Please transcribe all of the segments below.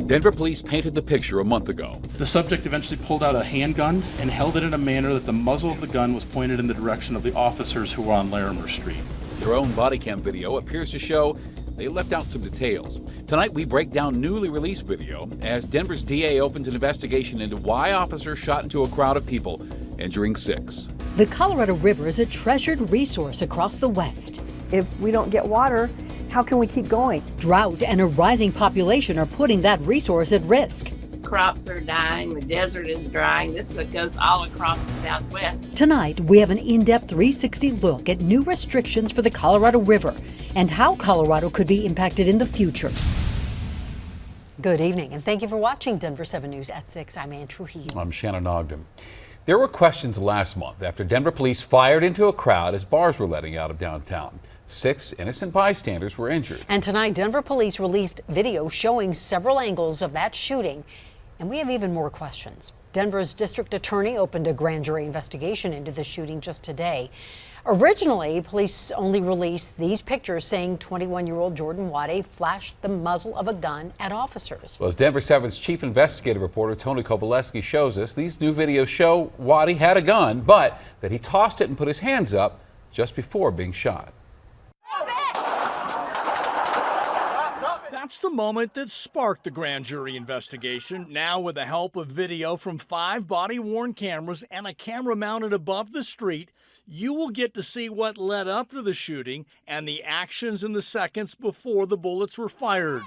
Denver police painted the picture a month ago. The subject eventually pulled out a handgun and held it in a manner that the muzzle of the gun was pointed in the direction of the officers who were on Larimer Street. Their own body cam video appears to show they left out some details. Tonight, we break down newly released video as Denver's DA opens an investigation into why officers shot into a crowd of people, injuring 6. The Colorado River is a treasured resource across the West. If we don't get water, how can we keep going? Drought and a rising population are putting that resource at risk. Crops are dying, the desert is drying. This is what goes all across the Southwest. Tonight, we have an in-depth 360 look at new restrictions for the Colorado River and how Colorado could be impacted in the future. Good evening, and thank you for watching Denver 7 News at 6. I'm Ann Trujillo. I'm Shannon Ogden. There were questions last month after Denver police fired into a crowd as bars were letting out of downtown. 6 innocent bystanders were injured. And tonight, Denver police released video showing several angles of that shooting. And we have even more questions. Denver's district attorney opened a grand jury investigation into the shooting just today. Originally, police only released these pictures saying 21-year-old Jordan Wade flashed the muzzle of a gun at officers. Well, as Denver 7's chief investigative reporter Tony Kovaleski shows us, these new videos show Wade had a gun, but that he tossed it and put his hands up just before being shot. That's the moment that sparked the grand jury investigation. Now, with the help of video from 5 body-worn cameras and a camera mounted above the street, you will get to see what led up to the shooting and the actions in the seconds before the bullets were fired.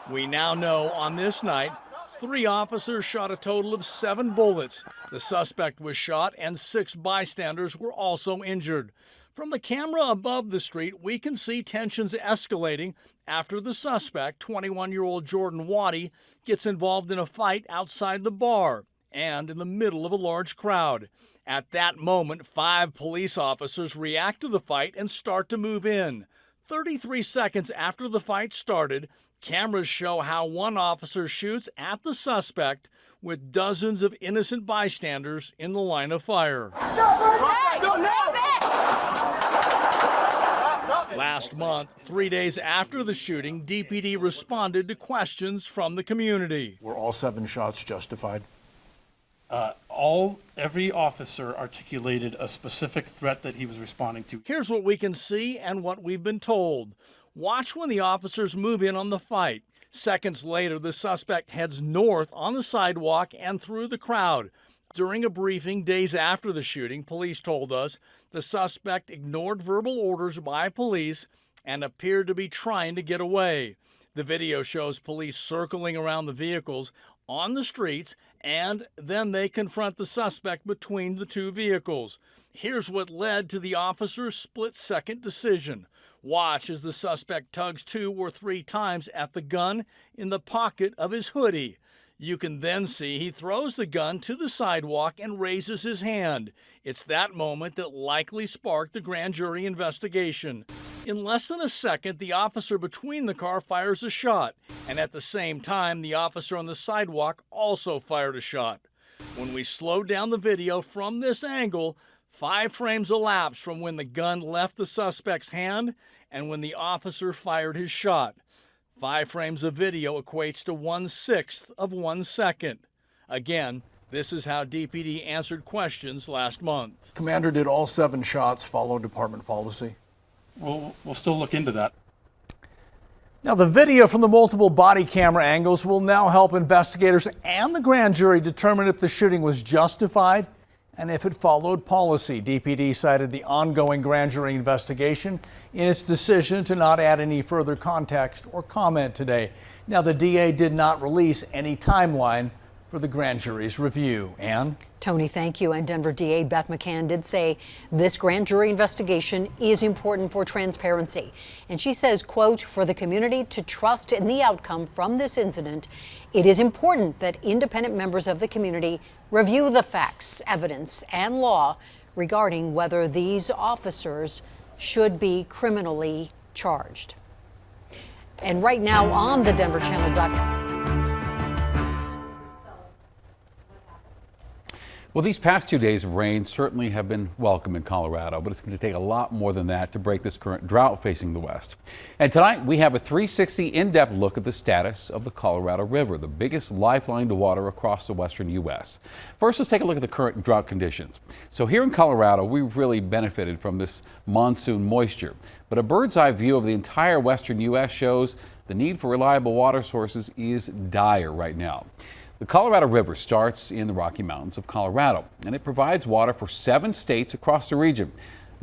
We now know on this night, 3 officers shot a total of 7 bullets. The suspect was shot and 6 bystanders were also injured. From the camera above the street, we can see tensions escalating after the suspect, 21-year-old Jordan Wade, gets involved in a fight outside the bar and in the middle of a large crowd. At that moment, 5 police officers react to the fight and start to move in. 33 seconds after the fight started, cameras show how one officer shoots at the suspect with dozens of innocent bystanders in the line of fire. Last month, 3 days after the shooting, DPD responded to questions from the community. Were all 7 shots justified? Every officer articulated a specific threat that he was responding to. Here's what we can see and what we've been told. Watch when the officers move in on the fight. Seconds later, the suspect heads north on the sidewalk and through the crowd. During a briefing days after the shooting, police told us the suspect ignored verbal orders by police and appeared to be trying to get away. The video shows police circling around the vehicles on the streets, and then they confront the suspect between the 2 vehicles. Here's what led to the officer's split-second decision. Watch as the suspect tugs 2 or 3 times at the gun in the pocket of his hoodie. You can then see he throws the gun to the sidewalk and raises his hand. It's that moment that likely sparked the grand jury investigation. In less than a second, the officer between the car fires a shot, and at the same time, the officer on the sidewalk also fired a shot. When we slow down the video from this angle, 5 frames elapsed from when the gun left the suspect's hand and when the officer fired his shot. 5 frames of video equates to 1/6 of 1 second. Again, this is how DPD answered questions last month. Commander, did all 7 shots follow department policy? We'll still look into that. Now, the video from the multiple body camera angles will now help investigators and the grand jury determine if the shooting was justified and if it followed policy. DPD cited the ongoing grand jury investigation in its decision to not add any further context or comment today. Now, the DA did not release any timeline for the grand jury's review. Ann? Tony, thank you. And Denver DA Beth McCann did say this grand jury investigation is important for transparency. And she says, quote, for the community to trust in the outcome from this incident, it is important that independent members of the community review the facts, evidence, and law regarding whether these officers should be criminally charged. And right now on the DenverChannel.com. Well, these past 2 days of rain certainly have been welcome in Colorado, but it's going to take a lot more than that to break this current drought facing the West. And tonight we have a 360 in-depth look at the status of the Colorado River, the biggest lifeline to water across the western U.S. First, let's take a look at the current drought conditions. So here in Colorado, we've really benefited from this monsoon moisture, but a bird's eye view of the entire western U.S. shows the need for reliable water sources is dire right now. The Colorado River starts in the Rocky Mountains of Colorado, and it provides water for 7 states across the region.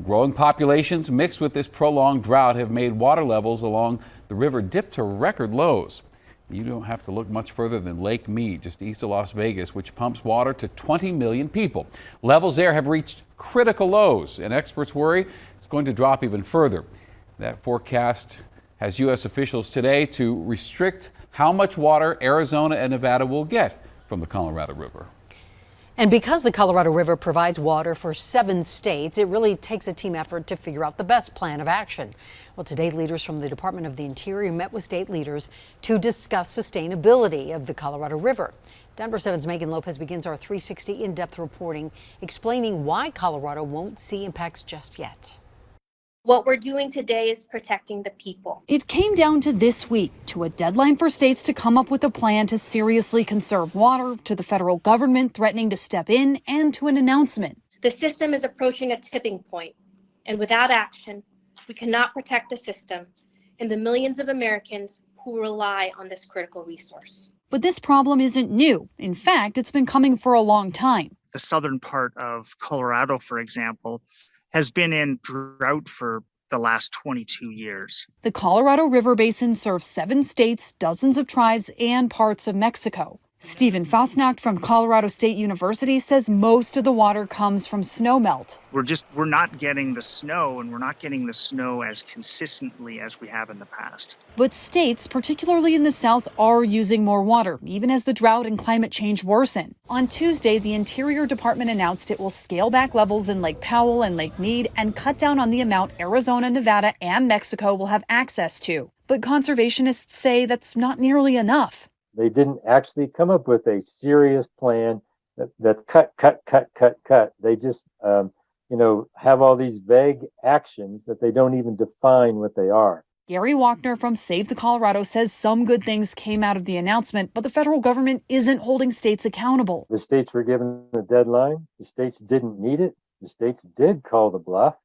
Growing populations mixed with this prolonged drought have made water levels along the river dip to record lows. You don't have to look much further than Lake Mead, just east of Las Vegas, which pumps water to 20 million people. Levels there have reached critical lows, and experts worry it's going to drop even further. That forecast has U.S. officials today to restrict how much water Arizona and Nevada will get from the Colorado River. And because the Colorado River provides water for 7 states, it really takes a team effort to figure out the best plan of action. Well, today, leaders from the Department of the Interior met with state leaders to discuss sustainability of the Colorado River. Denver 7's Megan Lopez begins our 360 in-depth reporting, explaining why Colorado won't see impacts just yet. What we're doing today is protecting the people. It came down to this week, to a deadline for states to come up with a plan to seriously conserve water, to the federal government threatening to step in, and to an announcement. The system is approaching a tipping point, and without action, we cannot protect the system and the millions of Americans who rely on this critical resource. But this problem isn't new. In fact, it's been coming for a long time. The southern part of Colorado, for example, has been in drought for the last 22 years. The Colorado River Basin serves 7 states, dozens of tribes, and parts of Mexico. Stephen Fosnacht from Colorado State University says most of the water comes from snowmelt. We're not getting the snow, and we're not getting the snow as consistently as we have in the past. But states, particularly in the South, are using more water, even as the drought and climate change worsen. On Tuesday, the Interior Department announced it will scale back levels in Lake Powell and Lake Mead and cut down on the amount Arizona, Nevada, and Mexico will have access to. But conservationists say that's not nearly enough. They didn't actually come up with a serious plan that cut. They just, have all these vague actions that they don't even define what they are. Gary Walkner from Save the Colorado says some good things came out of the announcement, but the federal government isn't holding states accountable. The states were given a deadline. The states didn't need it. The states did call the bluff.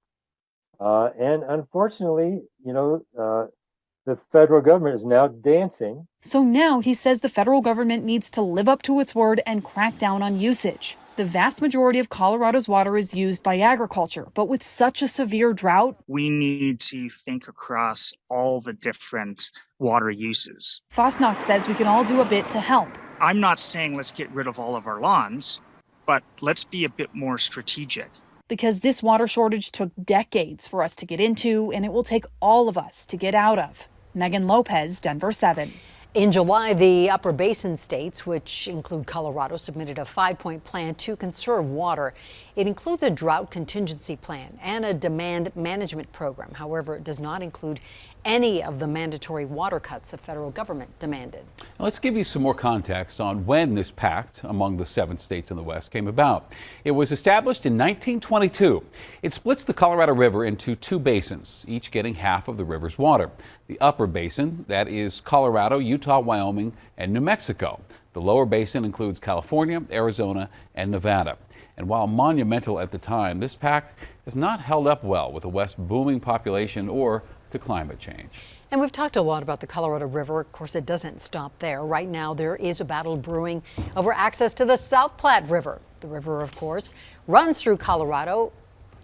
And unfortunately, the federal government is now dancing. So now he says the federal government needs to live up to its word and crack down on usage. The vast majority of Colorado's water is used by agriculture, but with such a severe drought, we need to think across all the different water uses. Fosnacht says we can all do a bit to help. I'm not saying let's get rid of all of our lawns, but let's be a bit more strategic. Because this water shortage took decades for us to get into, and it will take all of us to get out of. Megan Lopez, Denver 7. In July, the Upper Basin states, which include Colorado, submitted a 5-point plan to conserve water. It includes a drought contingency plan and a demand management program. However, it does not include any of the mandatory water cuts the federal government demanded. Now, let's give you some more context on when this pact among the 7 states in the West came about. It was established in 1922. It splits the Colorado River into 2 basins, each getting half of the river's water. The upper basin, that is Colorado, Utah, Wyoming, and New Mexico. The lower basin includes California, Arizona, and Nevada. And while monumental at the time, this pact has not held up well with the West's booming population or to climate change. And we've talked a lot about the Colorado River. Of course, it doesn't stop there. Right now, there is a battle brewing over access to the South Platte River. The river, of course, runs through Colorado.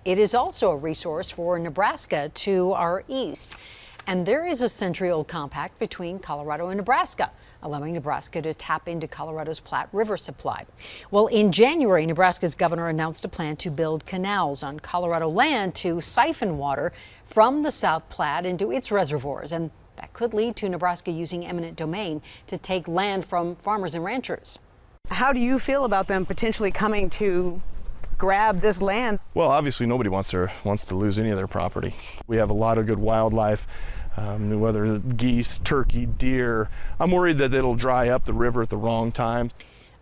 It is also a resource for Nebraska to our east. And there is a century-old compact between Colorado and Nebraska, allowing Nebraska to tap into Colorado's Platte River supply. Well, in January, Nebraska's governor announced a plan to build canals on Colorado land to siphon water from the South Platte into its reservoirs. And that could lead to Nebraska using eminent domain to take land from farmers and ranchers. How do you feel about them potentially coming to grab this land? Well, obviously nobody wants to lose any of their property. We have a lot of good wildlife, whether geese, turkey, deer. I'm worried that it'll dry up the river at the wrong time.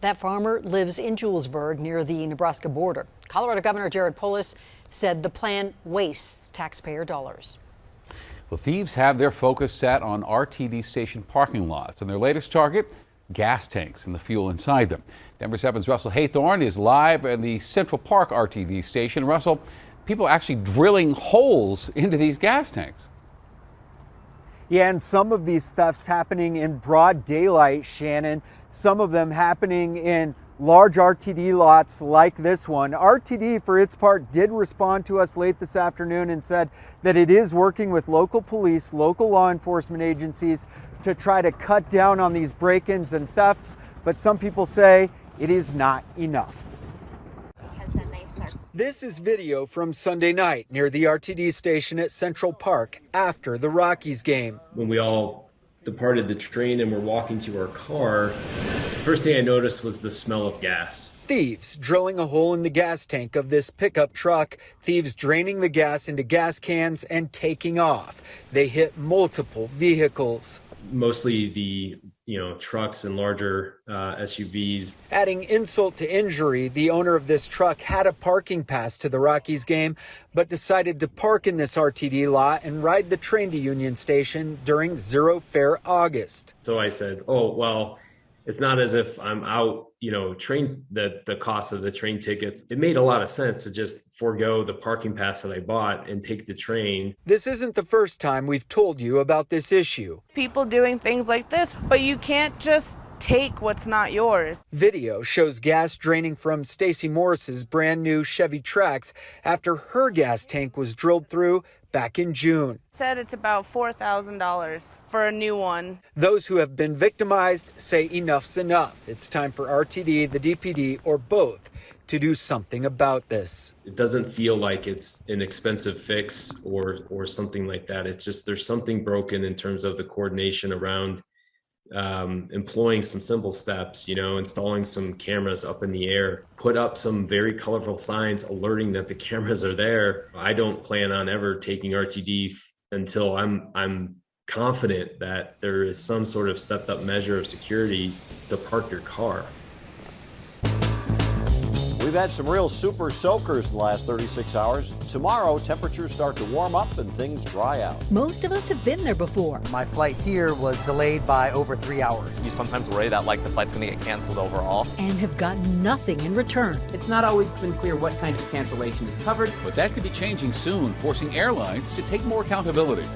That farmer lives in Julesburg near the Nebraska border. Colorado Governor Jared Polis said the plan wastes taxpayer dollars. Well, thieves have their focus set on RTD station parking lots, and their latest target, gas tanks and the fuel inside them. Denver 7's Russell Haythorne is live at the Central Park RTD station. Russell, people are actually drilling holes into these gas tanks. Yeah, and some of these thefts happening in broad daylight, Shannon. Some of them happening in large RTD lots like this one. RTD, for its part, did respond to us late this afternoon and said that it is working with local police, local law enforcement agencies to try to cut down on these break-ins and thefts, but some people say it is not enough. This is video from Sunday night near the RTD station at Central Park after the Rockies game. When we all departed the train and were walking to our car, the first thing I noticed was the smell of gas. Thieves drilling a hole in the gas tank of this pickup truck, thieves draining the gas into gas cans and taking off. They hit multiple vehicles. Mostly the trucks and larger SUVs. Adding insult to injury, the owner of this truck had a parking pass to the Rockies game, but decided to park in this RTD lot and ride the train to Union Station during Zero Fare August. So I said, oh, well, it's not as if I'm out, train the cost of the train tickets. It made a lot of sense to just forego the parking pass that I bought and take the train. This isn't the first time we've told you about this issue. People doing things like this, but you can't just take what's not yours. Video shows gas draining from Stacy Morris's brand new Chevy Trax after her gas tank was drilled through back in June. Said it's about $4,000 for a new one. Those who have been victimized say enough's enough. It's time for RTD, the DPD, or both to do something about this. It doesn't feel like it's an expensive fix or something like that. It's just there's something broken in terms of the coordination around employing some simple steps, installing some cameras up in the air, put up some very colorful signs alerting that the cameras are there. I don't plan on ever taking RTD until I'm confident that there is some sort of stepped up measure of security to park your car. We've had some real super soakers in the last 36 hours. Tomorrow, temperatures start to warm up and things dry out. Most of us have been there before. My flight here was delayed by over 3 hours. You sometimes worry that the flight's going to get canceled overall. And have gotten nothing in return. It's not always been clear what kind of cancellation is covered. But that could be changing soon, forcing airlines to take more accountability.